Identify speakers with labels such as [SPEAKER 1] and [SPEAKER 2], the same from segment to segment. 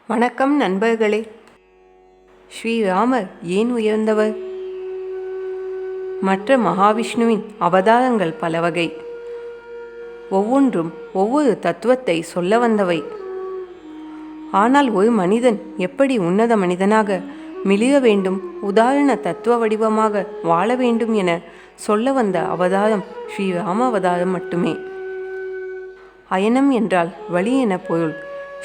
[SPEAKER 1] வணக்கம் நண்பர்களே. ஸ்ரீராமர் ஏன் உயர்ந்தவர்? மற்ற மகாவிஷ்ணுவின் அவதாரங்கள் பல வகை. ஒவ்வொன்றும் ஒவ்வொரு தத்துவத்தை சொல்ல வந்தவை. ஆனால் ஒரு மனிதன் எப்படி உன்னத மனிதனாக மிளிர வேண்டும், உதாரண தத்துவ வடிவமாக வாழ வேண்டும் என சொல்ல வந்த அவதாரம் ஸ்ரீராம அவதாரம் மட்டுமே. அயனம் என்றால் வழி என பொருள்.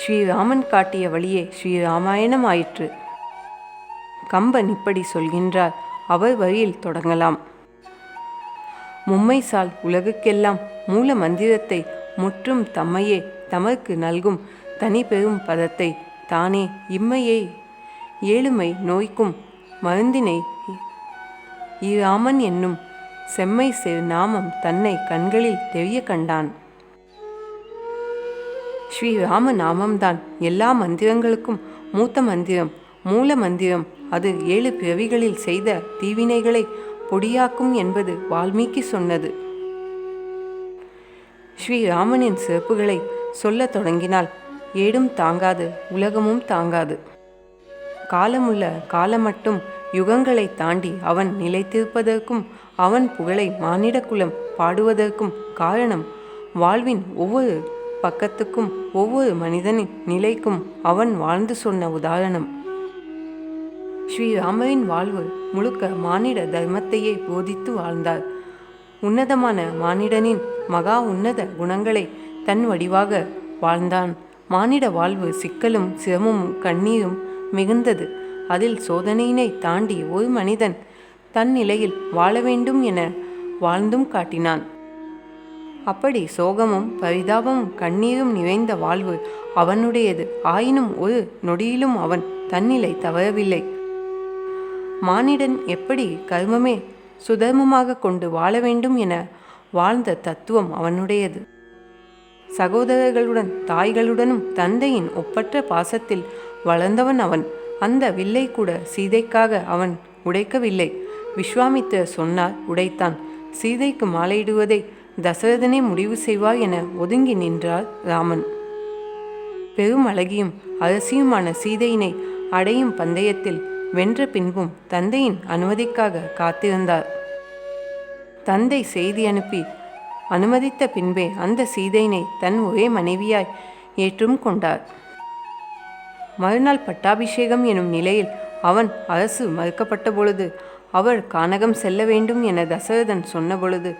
[SPEAKER 1] ஸ்ரீராமன் காட்டிய வழியே ஸ்ரீராமாயணம் ஆயிற்று. கம்பன் இப்படி சொல்கின்றார், அவர் வழியில் தொடங்கலாம். மும்மைசால் உலகுக்கெல்லாம் மூல மந்திரத்தை முற்றும் தம்மையே தமக்கு நல்கும் தனி பெரும் பதத்தை தானே இம்மையை ஏழுமை நோய்க்கும் மருந்தினை இராமன் என்னும் செம்மை சேர் நாமம் தன்னை கண்களில் தெரிய கண்டான். ஸ்ரீராம நாமம்தான் எல்லா மந்திரங்களுக்கும் மூத்த மந்திரம், மூல மந்திரம். அது 7 பிறவிகளில் செய்த தீவினைகளை பொடியாக்கும் என்பது வால்மீகி சொன்னது. ஸ்ரீராமனின் சிறப்புகளை சொல்ல தொடங்கினால் ஏடும் தாங்காது, உலகமும் தாங்காது. காலமுள்ள காலம் மட்டும் யுகங்களை தாண்டி அவன் நிலைத்திருப்பதற்கும் அவன் புகழை மானிட குலம் பாடுவதற்கும் காரணம் வாழ்வின் ஒவ்வொரு பக்கத்துக்கும் ஒவ்வொரு மனிதனின் நிலைக்கும் அவன் வாழ்ந்து சொன்ன உதாரணம். ஸ்ரீராமரின் வாழ்வு முழுக்க மானிட தர்மத்தையே போதித்து வாழ்ந்தார். உன்னதமான மானிடனின் மகா உன்னத குணங்களை தன் வடிவாக வாழ்ந்தான். மானிட வாழ்வு சிக்கலும் சிரமமும் கண்ணீரும் மிகுந்தது. அதில் சோதனையினை தாண்டி ஒரு மனிதன் தன் நிலையில் வாழ வேண்டும் என வாழ்ந்தும் காட்டினான். அப்படி சோகமும் பரிதாபமும் கண்ணீரும் நிறைந்த வாழ்வு அவனுடையது. ஆயினும் ஒரு நொடியிலும் அவன் தன்னிலை தவறவில்லை. மானிடன் எப்படி கர்மமே சுதர்மமாக கொண்டு வாழ வேண்டும் என வாழ்ந்த தத்துவம் அவனுடையது. சகோதரர்களுடன் தாய்களுடனும் தந்தையின் ஒப்பற்ற பாசத்தில் வளர்ந்தவன் அவன். அந்த வில்லை கூட சீதைக்காக அவன் உடைக்கவில்லை. விஸ்வாமித்திரர் சொன்னார், உடைத்தான். சீதைக்கு மாலையிடுவதை தசரதனே முடிவு செய்வார் என ஒதுங்கி நின்றார் ராமன். பெரும் அழகியும் அரசியுமான சீதையினை அடையும் பந்தயத்தில் வென்ற பின்பும் தந்தையின் அனுமதிக்காக காத்திருந்தார். தந்தை செய்தி அனுப்பி அனுமதித்த பின்பே அந்த சீதையினை தன் ஒரே மனைவியாய் ஏற்றும் கொண்டார். மறுநாள் பட்டாபிஷேகம் எனும் நிலையில் அவன் அரசு மறுக்கப்பட்ட பொழுது அவர் கானகம் செல்ல வேண்டும் என தசரதன் சொன்ன பொழுது,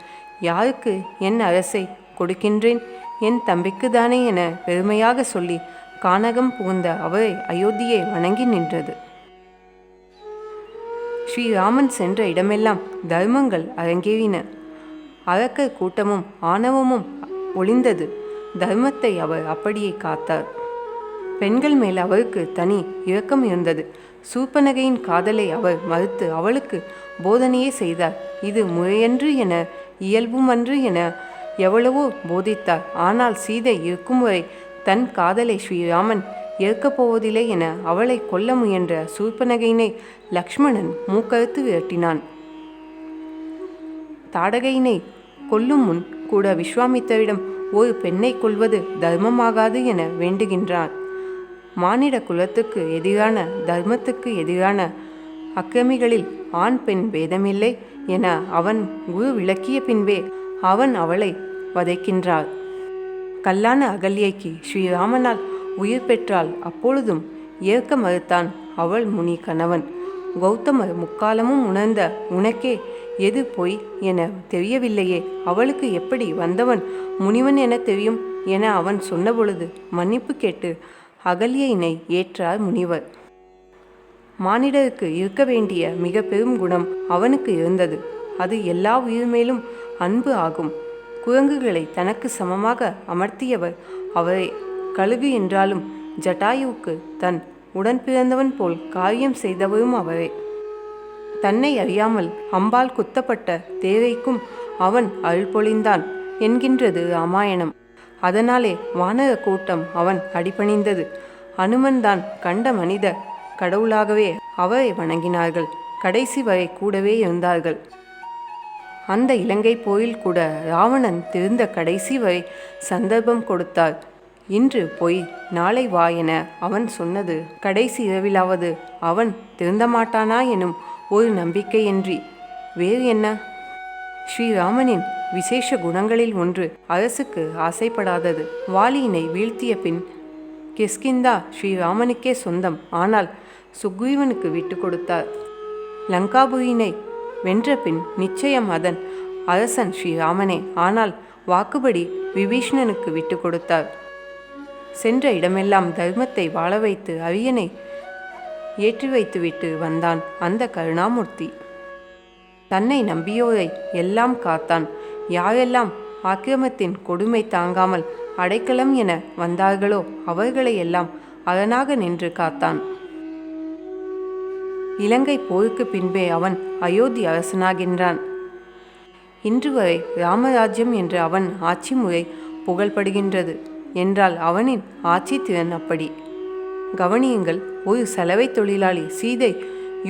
[SPEAKER 1] யாருக்கு என் அரசை கொடுக்கின்றேன், என் தம்பிக்கு தானே என பெருமையாக சொல்லி கானகம் புகுந்த அவரை அயோத்தியை வணங்கி நின்றது. ஸ்ரீராமன் சென்ற இடமெல்லாம் தர்மங்கள் அரங்கேறின. அரக்கர் கூட்டமும் ஆணவமும் ஒளிந்தது. தர்மத்தை அவர் அப்படியே காத்தார். பெண்கள் மேல் அவருக்கு தனி இரக்கம் இருந்தது. சூர்பனகையின் காதலை அவர் மறுத்து அவளுக்கு போதனையே செய்தார். இது முறையன்று என, இயல்புமன்று என எவ்வளவோ போதித்தார். ஆனால் சீதை இருக்கும் வரை தன் காதலை ஸ்ரீராமன் ஏற்கப் போவதில்லை என அவளை கொல்ல முயன்ற சூர்பனகையினை லக்ஷ்மணன் மூக்கறுத்து விரட்டினான். தாடகையினை கொல்லும் முன் கூட விஸ்வாமித்தரிடம் ஒரு பெண்ணை கொல்வது தர்மமாகாது என வேண்டுகின்றார். மானிட குலத்துக்கு எதிரான, தர்மத்துக்கு எதிரான அக்கிரமிகளில் ஆண் பெண் பேதமில்லை என அவன் குரு விளக்கிய பின்பே அவன் அவளை வதைக்கின்றார். கல்லான அகல்யைக்கு ஸ்ரீராமனால் உயிர் பெற்றால் அப்பொழுதும் ஏற்க மறுத்தான் அவள் முனி கணவன். கௌதமர் முக்காலமும் உணர்ந்த உனக்கே எது பொய் என தெரியவில்லையே, அவளுக்கு எப்படி வந்தவன் முனிவன் என தெரியும் என அவன் சொன்னபொழுது மன்னிப்பு கேட்டு அகல்யினை ஏற்றார் முனிவர். மானிடருக்கு இருக்க வேண்டிய மிக பெரும் குணம் அவனுக்கு இருந்தது. அது எல்லா உயிர் மேலும் அன்பு ஆகும். குரங்குகளை தனக்கு சமமாக அமர்த்தியவர் அவரை. கழுகு என்றாலும் ஜட்டாயுவுக்கு தன் உடன் பிறந்தவன் போல் காரியம் செய்தவரும் அவரே. தன்னை அறியாமல் அம்பால் குத்தப்பட்ட தேரைக்கும் அவன் அருள் பொழிந்தான் என்கின்றது ராமாயணம். அதனாலே வானர கூட்டம் அவன் அடிபணிந்தது. அனுமன் தான் கண்ட மனித கடவுளாகவே அவரை வணங்கினார்கள். கடைசி வரை கூடவே இருந்தார்கள். அந்த இலங்கை போரில் கூட ராவணன் திருந்த கடைசி வரை சந்தர்ப்பம் கொடுத்தார். இன்று போய் நாளை வா என அவன் சொன்னது கடைசி இரவிலாவது அவன் திருந்தமாட்டானா எனும் ஒரு நம்பிக்கையின்றி வேறு என்ன? ஸ்ரீராமனின் விசேஷ குணங்களில் ஒன்று அரசுக்கு ஆசைப்படாதது. வாலியினை வீழ்த்திய பின் கிஷ்கிந்தா ஸ்ரீராமனுக்கே சொந்தம். ஆனால் சுக்ரீவனுக்கு விட்டு கொடுத்தார். லங்காபுரியினை வென்ற பின் நிச்சயம் அதன் அரசன் ஸ்ரீராமனே. ஆனால் வாக்குப்படி விபீஷ்ணனுக்கு விட்டு கொடுத்தார். சென்ற இடமெல்லாம் தர்மத்தை வாழ வைத்து அரியணை ஏற்றி வைத்துவிட்டு வந்தான் அந்த கருணாமூர்த்தி. தன்னை நம்பியோரை எல்லாம் காத்தான். யாரெல்லாம் ஆக்கிரமத்தின் கொடுமை தாங்காமல் அடைக்கலம் என வந்தார்களோ அவர்களை எல்லாம் அரணாக நின்று காத்தான். இலங்கை போருக்கு பின்பே அவன் அயோத்தி அரசனாகின்றான். இன்று வரை ராமராஜ்யம் என்ற அவன் ஆட்சி முறை புகழ்படுகின்றது என்றால் அவனின் ஆட்சி திறன் அப்படி. கவனியுங்கள், ஒரு சலவை தொழிலாளி சீதை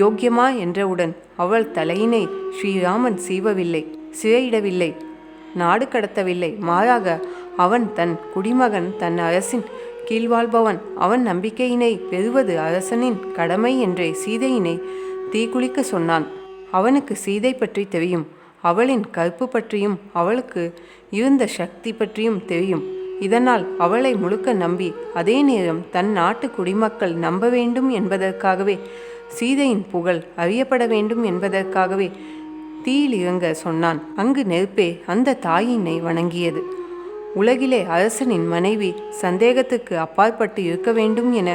[SPEAKER 1] யோக்கியமா என்றவுடன் அவள் தலையினை ஸ்ரீராமன் சீவவில்லை, சிறையிடவில்லை, நாடு கடத்தவில்லை. மாறாக அவன் தன் குடிமகன், தன் அரசின் கீழ்வாழ்பவன், அவன் நம்பிக்கையினை பெறுவது அரசனின் கடமை என்றே சீதையினை தீக்குளிக்க சொன்னான். அவனுக்கு சீதை பற்றி தெரியும். அவளின் கற்பு பற்றியும் அவளுக்கு இருந்த சக்தி பற்றியும் தெரியும். இதனால் அவளை முழுக்க நம்பி அதே நேரம் தன் நாட்டு குடிமக்கள் நம்ப வேண்டும் என்பதற்காகவே, சீதையின் புகழ் அறியப்பட வேண்டும் என்பதற்காகவே தீயில் இறங்க சொன்னான். அங்கு நெருப்பே அந்த தாயினை வணங்கியது. உலகிலே அரசனின் மனைவி சந்தேகத்துக்கு அப்பாற்பட்டு இருக்க வேண்டும் என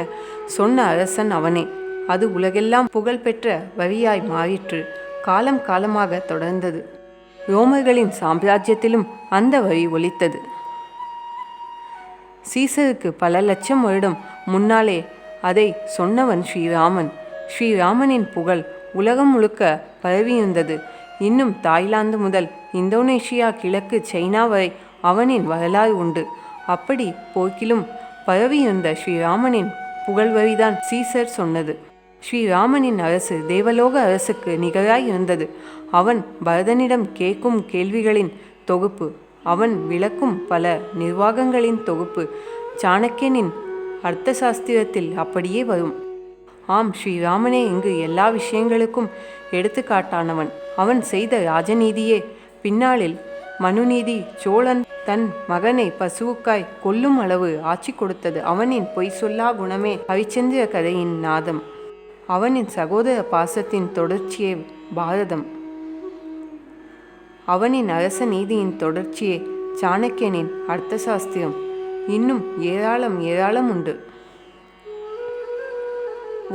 [SPEAKER 1] சொன்ன அரசன் அவனே. அது உலகெல்லாம் புகழ்பெற்ற வரியாய் மாறிற்று. காலம் காலமாக தொடர்ந்தது. ரோமர்களின் சாம்ராஜ்யத்திலும் அந்த வரி ஒலித்தது. சீசருக்கு பல லட்சம் வருடம் முன்னாலே அதை சொன்னவன் ஸ்ரீராமன். ஸ்ரீராமனின் புகழ் உலகம் முழுக்க பரவியிருந்தது. இன்னும் தாய்லாந்து முதல் இந்தோனேஷியா, கிழக்கு சைனா வரை அவனின் வரலாறு உண்டு. அப்படி போக்கிலும் பரவியிருந்த ஸ்ரீராமனின் புகழ்வரிதான் சீசர் சொன்னது. ஸ்ரீராமனின் அரசு தேவலோக அரசுக்கு நிகராய் இருந்தது. அவன் பரதனிடம் கேட்கும் கேள்விகளின் தொகுப்பு, அவன் விளக்கும் பல நிர்வாகங்களின் தொகுப்பு சாணக்கியனின் அர்த்த சாஸ்திரத்தில் அப்படியே வரும். ஆம், ஸ்ரீராமனே இங்கு எல்லா விஷயங்களுக்கும் எடுத்துக்காட்டானவன். அவன் செய்த ராஜநீதியே பின்னாளில் மனுநீதி. சோழன் தன் மகனை பசுவுக்காய் கொல்லும் அளவு ஆட்சி கொடுத்தது. அவனின் பொய் சொல்லா குணமே ஹரிச்சந்திர கதையின் நாதம். அவனின் சகோதர பாசத்தின் தொடர்ச்சியே பாரதம். அவனின் அரச நீதியின் தொடர்ச்சியே சாணக்கியனின் அர்த்த சாஸ்திரம். இன்னும் ஏராளம் ஏராளம் உண்டு.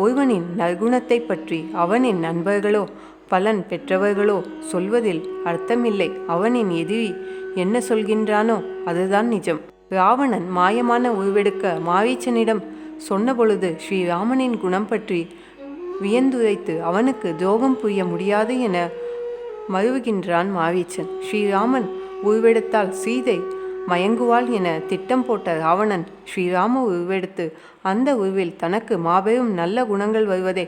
[SPEAKER 1] ஒருவனின் நற்குணத்தை பற்றி அவனின் நண்பர்களோ பலன் பெற்றவர்களோ சொல்வதில் அர்த்தமில்லை. அவனின் எதிரி என்ன சொல்கின்றானோ அதுதான் நிஜம். ராவணன் மாயமான உருவெடுக்க மாரீச்சனிடம் சொன்னபொழுது ஸ்ரீராமனின் குணம் பற்றி வியந்துரைத்து அவனுக்கு துரோகம் புரிய முடியாது என மறுவுகின்றான் மாரீச்சன். ஸ்ரீராமன் உருவெடுத்தால் சீதை மயங்குவாள் என திட்டம் போட்ட ராவணன் ஸ்ரீராம உருவெடுத்து அந்த உருவில் தனக்கு மாபெரும் நல்ல குணங்கள் வருவதை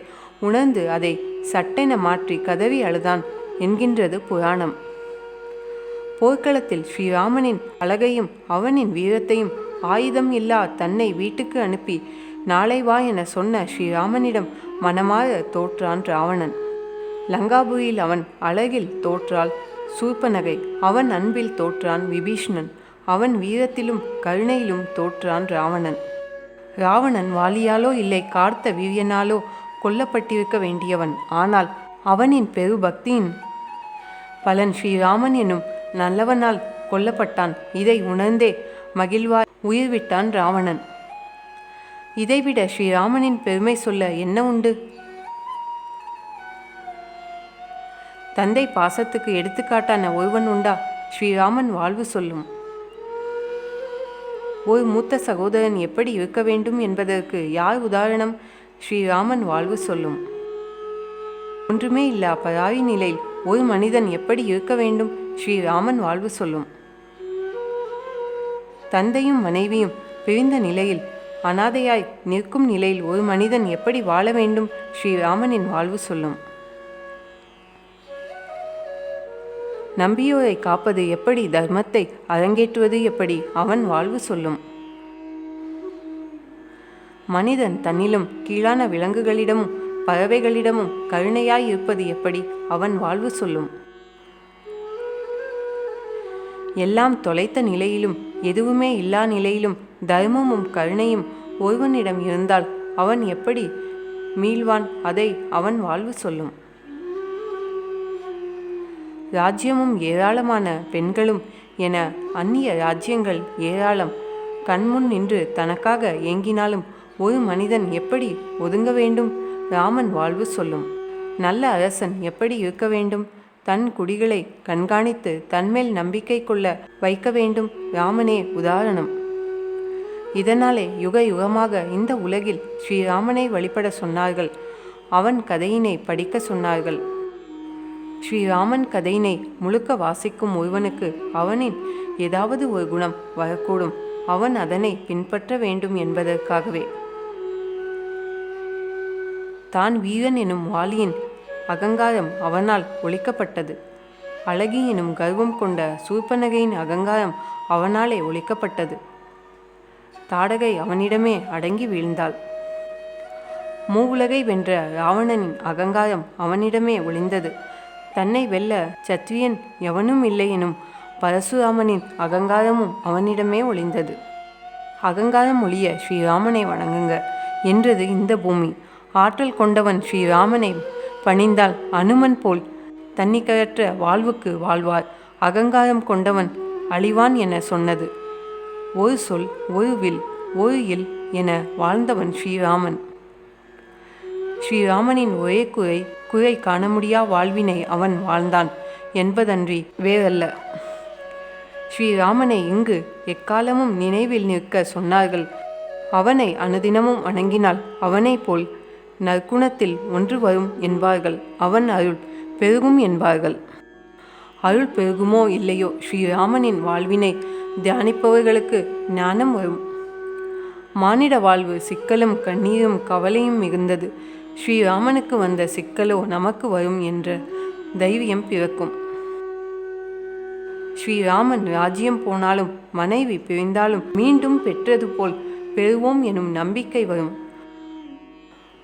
[SPEAKER 1] உணர்ந்து அதை சட்டென மாற்றி கதறி அழுதான் என்கின்றது புராணம். போர்க்களத்தில் ஸ்ரீராமனின் அழகையும் அவனின் வீரத்தையும் ஆயுதம் இல்லா தன்னை வீட்டுக்கு அனுப்பி நாளை வா என சொன்ன ஸ்ரீராமனிடம் மனமாற தோற்றான் ராவணன். லங்காபுரியில் அவன் அழகில் தோற்றாள் சூர்பனகை. அவன் அன்பில் தோற்றான் விபீஷ்ணன். அவன் வீரத்திலும் கருணையிலும் தோற்றான் ராவணன். ராவணன் வாலியாலோ இல்லை கார்த்த வீரியனாலோ கொல்லப்பட்டிருக்க வேண்டியவன். ஆனால் அவனின் பெரு பக்தியின் பலன் ஸ்ரீராமன் என்னும் நல்லவனால் கொல்லப்பட்டான். இதை உணர்ந்தே மகிழ்வாய் உயிர் விட்டான் ராவணன். இதைவிட ஸ்ரீராமனின் பெருமை சொல்ல என்ன உண்டு? தந்தை பாசத்துக்கு எடுத்துக்காட்டான ஒருவன் உண்டா? ஸ்ரீராமன் வாழ்வு சொல்லும். ஒரு மூத்த சகோதரன் எப்படி இருக்க வேண்டும் என்பதற்கு யார் உதாரணம்? ஸ்ரீராமன் வாழ்வு சொல்லும். ஒன்றுமே இல்லா பராரி நிலையில் ஒரு மனிதன் எப்படி இருக்க வேண்டும்? ஸ்ரீராமன் வாழ்வு சொல்லும். தந்தையும் மனைவியும் பிரிந்த நிலையில் அனாதையாய் நிற்கும் நிலையில் ஒரு மனிதன் எப்படி வாழ வேண்டும்? ஸ்ரீராமனின் வாழ்வு சொல்லும். நம்பியோரை காப்பது எப்படி? தர்மத்தை அரங்கேற்றுவது எப்படி? அவன் வாழ்வு சொல்லும். மனிதன் தன்னிலும் கீழான விலங்குகளிடமும் பறவைகளிடமும் கருணையாய் இருப்பது எப்படி அவன் வாழ்வு சொல்லும்? எல்லாம் தொலைத்த நிலையிலும் எதுவுமே இல்லா நிலையிலும் தர்மமும் கருணையும் ஒருவனிடம் இருந்தால் அவன் எப்படி மீள்வான்? அதை அவன் வாழ்வு சொல்லும். ராஜ்யமும் ஏராளமான பெண்களும் என அந்நிய ராஜ்யங்கள் ஏராளம் கண்முன் நின்று தனக்காக ஏங்கினாலும் ஒரு மனிதன் எப்படி ஒதுங்க வேண்டும்? ராமன் வாழ்வு சொல்லும். நல்ல அரசன் எப்படி இருக்க வேண்டும்? தன் குடிகளை கண்காணித்து தன்மேல் நம்பிக்கை கொள்ள வைக்க வேண்டும். ராமனே உதாரணம். இதனாலே யுக யுகமாக இந்த உலகில் ஸ்ரீராமனை வழிபட சொன்னார்கள். அவன் கதையினை படிக்க சொன்னார்கள். ஸ்ரீராமன் கதையினை முழுக்க வாசிக்கும் ஒருவனுக்கு அவனின் ஏதாவது ஒரு குணம் வரக்கூடும். அவன் அதனை பின்பற்ற வேண்டும் என்பதற்காகவே. தான் வீரன் எனும் வாலியின் அகங்காரம் அவனால் ஒழிக்கப்பட்டது. அழகி எனும் கர்வம் கொண்ட சூர்பனகையின் அகங்காரம் அவனாலே ஒழிக்கப்பட்டது. தாடகை அவனிடமே அடங்கி வீழ்ந்தாள். மூவுலகை வென்ற ராவணனின் அகங்காரம் அவனிடமே ஒளிந்தது. தன்னை வெல்ல சத்திரியன் எவனும் இல்லை எனும் பரசுராமனின் அகங்காரமும் அவனிடமே ஒளிந்தது. அகங்காரம் ஒழிய ஸ்ரீராமனை வணங்குங்க என்றது இந்த பூமி. ஆற்றல் கொண்டவன் ஸ்ரீராமனை பணிந்தால் அனுமன் போல் தன்னிகரற்ற வாழ்வுக்கு வாழ்வார். அகங்காரம் கொண்டவன் அழிவான் என சொன்னது. ஒரு சொல், ஒரு வில், ஒரு இல் என வாழ்ந்தவன் ஸ்ரீராமன். ஸ்ரீராமனின் ஒரே குறை காண முடியா வாழ்வினை அவன் வாழ்ந்தான் என்பதன்றி வேறல்ல. ஸ்ரீராமனை இங்கு எக்காலமும் நினைவில் நிற்க சொன்னார்கள். அவனை அனுதினமும் வணங்கினால் அவனை போல் நற்குணத்தில் ஒன்று வரும் என்பார்கள். அவன் அருள் பெருகும் என்பார்கள். அருள் பெருகுமோ இல்லையோ ஸ்ரீராமனின் வாழ்வினை தியானிப்பவர்களுக்கு ஞானம் வரும். மானிட வாழ்வு சிக்கலும் கண்ணீரும் கவலையும் மிகுந்தது. ஸ்ரீராமனுக்கு வந்த சிக்கலோ நமக்கு வரும் என்ற தைரியம் பிறக்கும். ஸ்ரீராமன் ராஜ்யம் போனாலும் மனைவி பிரிந்தாலும் மீண்டும் பெற்றது போல் பெறுவோம் எனும் நம்பிக்கை வரும்.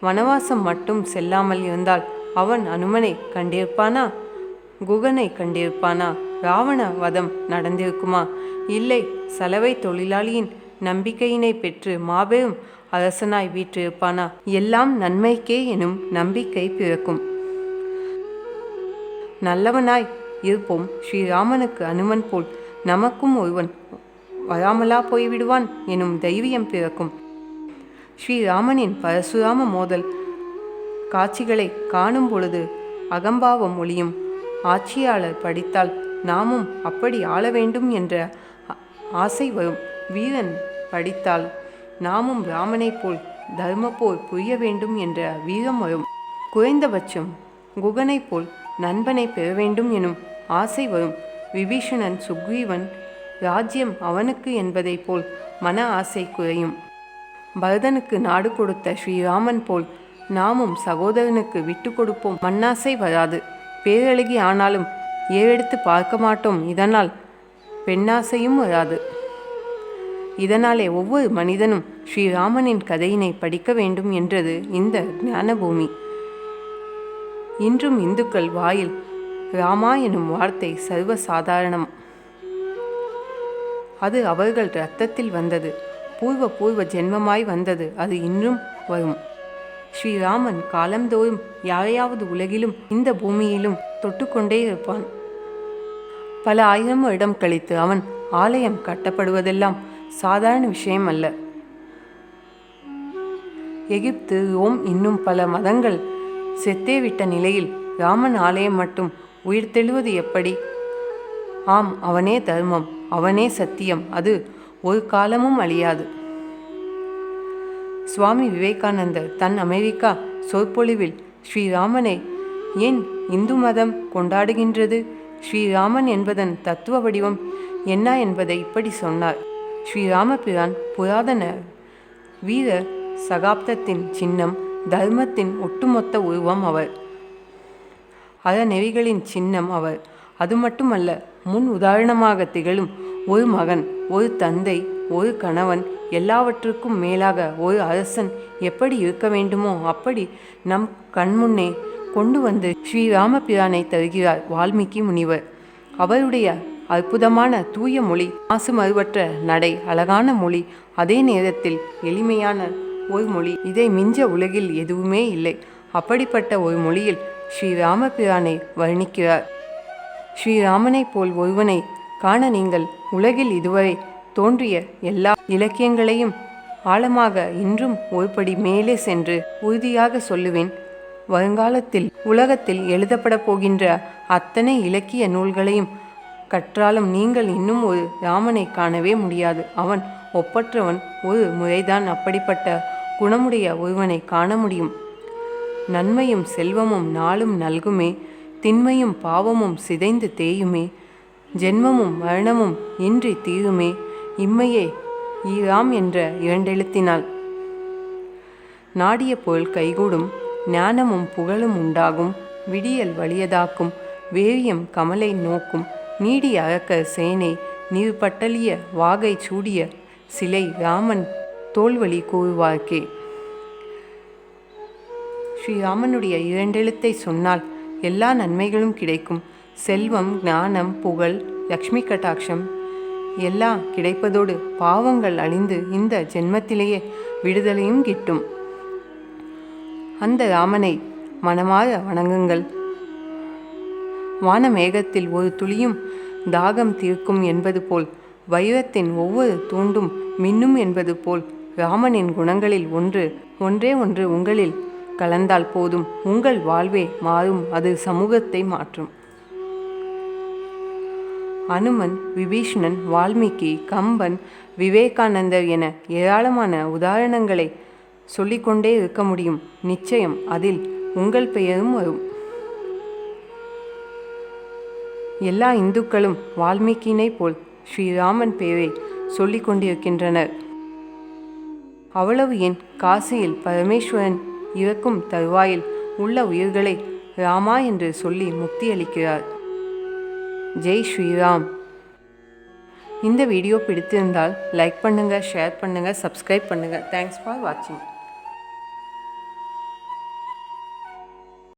[SPEAKER 1] வனவாசம் மட்டும் செல்லாமல் இருந்தால் அவன் அனுமனை கண்டிருப்பானா? குகனை கண்டிருப்பானா? ராவண வதம் நடந்திருக்குமா? இல்லை. சலவை தொழிலாளியின் நம்பிக்கையினை பெற்று மாபெரும் அரசனாய் வீற்றிருப்பானா? எல்லாம் நன்மைக்கே எனும் நம்பிக்கை பிறக்கும். நல்லவனாய் இருப்போம். ஸ்ரீராமனுக்கு அனுமன் போல் நமக்கும் ஒருவன் வராமலா போய்விடுவான் எனும் தைரியம் பிறக்கும். ஸ்ரீராமனின் பரசுராம மோதல் காட்சிகளை காணும் பொழுது அகம்பாவம் ஒளியும். ஆட்சியாளர் படித்தால் நாமும் அப்படி ஆள வேண்டும் என்ற ஆசை வரும். வீரன் படித்தால் நாமும் ராமனை போல் தர்மப்போர் புரிய வேண்டும் என்ற வீரம் வரும். குறைந்தபட்சம் குகனை போல் நண்பனை பெற வேண்டும் எனும் ஆசை வரும். விபீஷணன் சுக்ரீவன் ராஜ்யம் அவனுக்கு என்பதை போல் மன ஆசை குறையும். பரதனுக்கு நாடு கொடுத்த ஸ்ரீராமன் போல் நாமும் சகோதரனுக்கு விட்டு கொடுப்போம். மண்ணாசை வராது. பேரழகி ஆனாலும் ஏறெடுத்து பார்க்க மாட்டோம். இதனால் பெண்ணாசையும் வராது. இதனாலே ஒவ்வொரு மனிதனும் ஸ்ரீராமனின் கதையினை படிக்க வேண்டும் என்றது இந்த ஞானபூமி. இன்றும் இந்துக்கள் வாயில் ராமா எனும் வார்த்தை சர்வசாதாரணம். அது அவர்கள் இரத்தத்தில் வந்தது. பூர்வ ஜென்மமாய் வந்தது. அது இன்னும் வரும். ஸ்ரீராமன் காலந்தோறும் யாரையாவது உலகிலும் இந்த பூமியிலும் தொட்டுக்கொண்டே இருப்பான். பல ஆயிரம் வருடம் கழித்து அவன் ஆலயம் கட்டப்படுவதெல்லாம் சாதாரண விஷயம் அல்ல. எகிப்து, ரோம் இன்னும் பல மதங்கள் செத்தேவிட்ட நிலையில் ராமன் ஆலயம் மட்டும் உயிர்த்தெழுவது எப்படி? ஆம், அவனே தர்மம், அவனே சத்தியம். அது ஒரு காலமும் அழியாது. சுவாமி விவேகானந்தர் தன் அமெரிக்கா சொற்பொழிவில் ஸ்ரீராமனை ஏன் இந்து மதம் கொண்டாடுகின்றது, ஸ்ரீராமன் என்பதன் தத்துவ வடிவம் என்ன என்பதை இப்படி சொன்னார். ஸ்ரீராமபிரான் புராதன வீர சகாப்தத்தின் சின்னம், தர்மத்தின் ஒட்டுமொத்த உருவம் அவர். அறநெறிகளின் சின்னம் அவர். அது மட்டுமல்ல, முன் உதாரணமாக திகழும் ஒரு மகன், ஒரு தந்தை, ஒரு கணவன், எல்லாவற்றுக்கும் மேலாக ஒரு அரசன் எப்படி இருக்க வேண்டுமோ அப்படி நம் கண்முன்னே கொண்டு வந்து ஸ்ரீராமபிரானை தருகிறார் வால்மீகி முனிவர். அவருடைய அற்புதமான தூய மொழி, மாசுமறுவற்ற நடை, அழகான மொழி, அதே நேரத்தில் எளிமையான ஒரு மொழி. இதை மிஞ்ச உலகில் எதுவுமே இல்லை. அப்படிப்பட்ட ஒரு மொழியில் ஸ்ரீராமபிரானை வர்ணிக்கிறார். ஸ்ரீராமனை போல் ஒருவனை காண நீங்கள் உலகில் இதுவரை தோன்றிய எல்லா இலக்கியங்களையும் ஆழமாக இன்றும் ஒருபடி மேலே சென்று உறுதியாக சொல்லுவேன். வருங்காலத்தில் உலகத்தில் எழுதப்பட போகின்ற அத்தனை இலக்கிய நூல்களையும் கற்றாலும் நீங்கள் இன்னும் ஒரு ராமனை காணவே முடியாது. அவன் ஒப்பற்றவன். ஒரு முறைதான் அப்படிப்பட்ட குணமுடைய ஒருவனை காண முடியும். நன்மையும் செல்வமும் நாளும் நல்குமே, திண்மையும் பாவமும் சிதைந்து தேயுமே, ஜென்மமும் மரணமும் இன்றி தீருமே, இம்மையே ஈராம் என்ற இரண்டெழுத்தினால் நாடிய பொருள் கைகூடும், ஞானமும் புகழும் உண்டாகும், விடியல் வலியதாக்கும், வேரியம் கமலை நோக்கும், நீடி அறக்கர் சேனை நீர்பட்டலிய வாகை சூடிய சிலை ராமன் தோல்வழி கூறுவார்க்கே. ஸ்ரீராமனுடைய இரண்டெழுத்தை சொன்னால் எல்லா நன்மைகளும் கிடைக்கும். செல்வம், ஞானம், புகழ், லக்ஷ்மி கட்டாட்சம் எல்லாம் கிடைப்பதோடு பாவங்கள் அழிந்து இந்த ஜென்மத்திலேயே விடுதலையும் கிட்டும். அந்த ராமனை மனமாற வணங்குங்கள். வானமேகத்தில் ஒரு துளியும் தாகம் தீர்க்கும் என்பது போல், வைரத்தின் ஒவ்வொரு தூண்டும் மின்னும் என்பது போல், ராமனின் குணங்களில் ஒன்றே ஒன்று உங்களில் கலந்தால் போதும், உங்கள் வாழ்வே மாறும். அது சமூகத்தை மாற்றும். அனுமன், விபீஷணன், வால்மீகி, கம்பன், விவேகானந்தர் என ஏராளமான உதாரணங்களை சொல்லிக்கொண்டே இருக்க முடியும். நிச்சயம் அதில் உங்கள் பெயரும் வரும். எல்லா இந்துக்களும் வால்மீகியினை போல் ஸ்ரீராமன் பெயரை சொல்லிக் கொண்டிருக்கின்றனர். அவ்வளவு ஏன், காசியில் பரமேஸ்வரன் இறக்கும் தருவாயில் உள்ள உயிர்களை ராமா என்று சொல்லி முக்தி அளிக்கிறார். ஜெய் ஸ்ரீராம். இந்த வீடியோ பிடித்திருந்தால் லைக் பண்ணுங்கள், ஷேர் பண்ணுங்கள், சப்ஸ்கிரைப் பண்ணுங்கள். தேங்க்ஸ் ஃபார் வாட்சிங்.